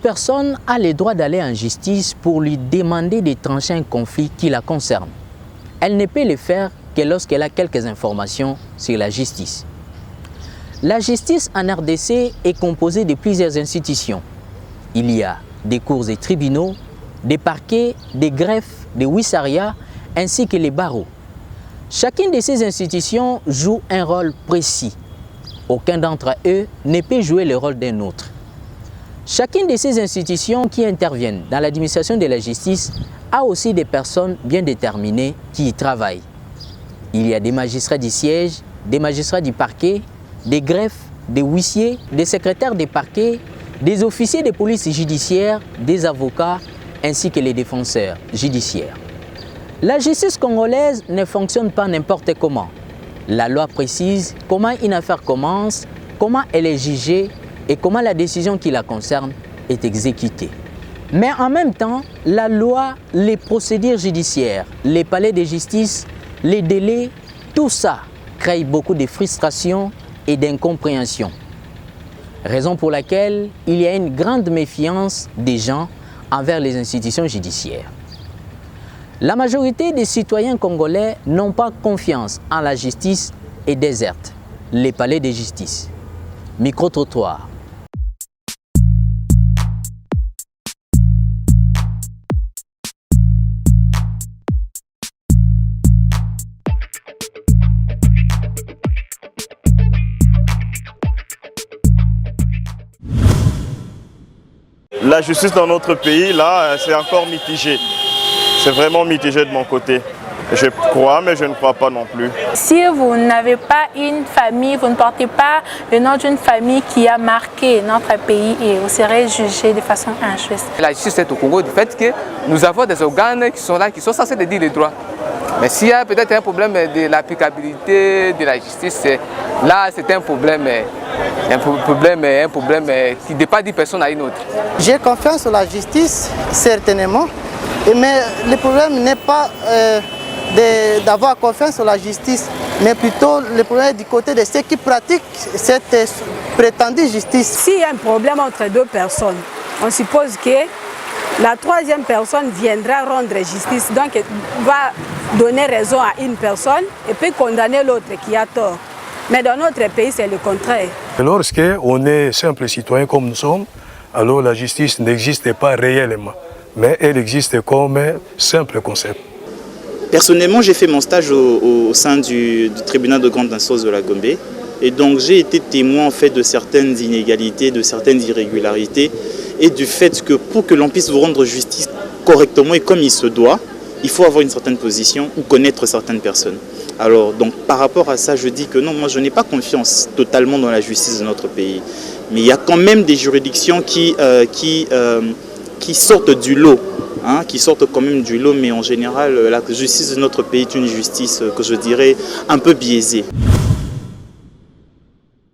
personne a le droit d'aller en justice pour lui demander de trancher un conflit qui la concerne. Elle ne peut le faire que lorsqu'elle a quelques informations sur la justice. La justice en RDC est composée de plusieurs institutions. Il y a des cours et tribunaux, des parquets, des greffes, des wissariats, ainsi que les barreaux. Chacune de ces institutions joue un rôle précis. Aucun d'entre eux ne peut jouer le rôle d'un autre. Chacune de ces institutions qui interviennent dans l'administration de la justice a aussi des personnes bien déterminées qui y travaillent. Il y a des magistrats du siège, des magistrats du parquet, des greffes, des huissiers, des secrétaires des parquets, des officiers de police judiciaire, des avocats, ainsi que les défenseurs judiciaires. La justice congolaise ne fonctionne pas n'importe comment. La loi précise comment une affaire commence, comment elle est jugée et comment la décision qui la concerne est exécutée. Mais en même temps, la loi, les procédures judiciaires, les palais de justice, les délais, tout ça crée beaucoup de frustration et d'incompréhension. Raison pour laquelle il y a une grande méfiance des gens envers les institutions judiciaires. La majorité des citoyens congolais n'ont pas confiance en la justice et désertent les palais de justice. Micro-trottoir. La justice dans notre pays, là, c'est encore mitigé. C'est vraiment mitigé de mon côté. Je crois, mais je ne crois pas non plus. Si vous n'avez pas une famille, vous ne portez pas le nom d'une famille qui a marqué notre pays et vous serez jugé de façon injuste. La justice est au Congo du fait que nous avons des organes qui sont là, qui sont censés dire les droits. Mais s'il y a peut-être un problème de l'applicabilité de la justice, là c'est un problème qui dépend d'une personne à une autre. J'ai confiance en la justice, certainement, mais le problème n'est pas d'avoir confiance en la justice, mais plutôt le problème du côté de ceux qui pratiquent cette prétendue justice. S'il y a un problème entre deux personnes, on suppose que la troisième personne viendra rendre justice, donc elle va donner raison à une personne et puis condamner l'autre qui a tort. Mais dans notre pays, c'est le contraire. Lorsqu'on est simple citoyen comme nous sommes, alors la justice n'existe pas réellement, mais elle existe comme un simple concept. Personnellement, j'ai fait mon stage au sein du tribunal de grande instance de la Gombe. Et donc j'ai été témoin en fait, de certaines inégalités, de certaines irrégularités et du fait que pour que l'on puisse vous rendre justice correctement et comme il se doit, il faut avoir une certaine position ou connaître certaines personnes. Alors donc par rapport à ça, je dis que non, moi je n'ai pas confiance totalement dans la justice de notre pays. Mais il y a quand même des juridictions qui sortent du lot. Qui sortent quand même du lot, mais en général, la justice de notre pays est une justice que je dirais un peu biaisée.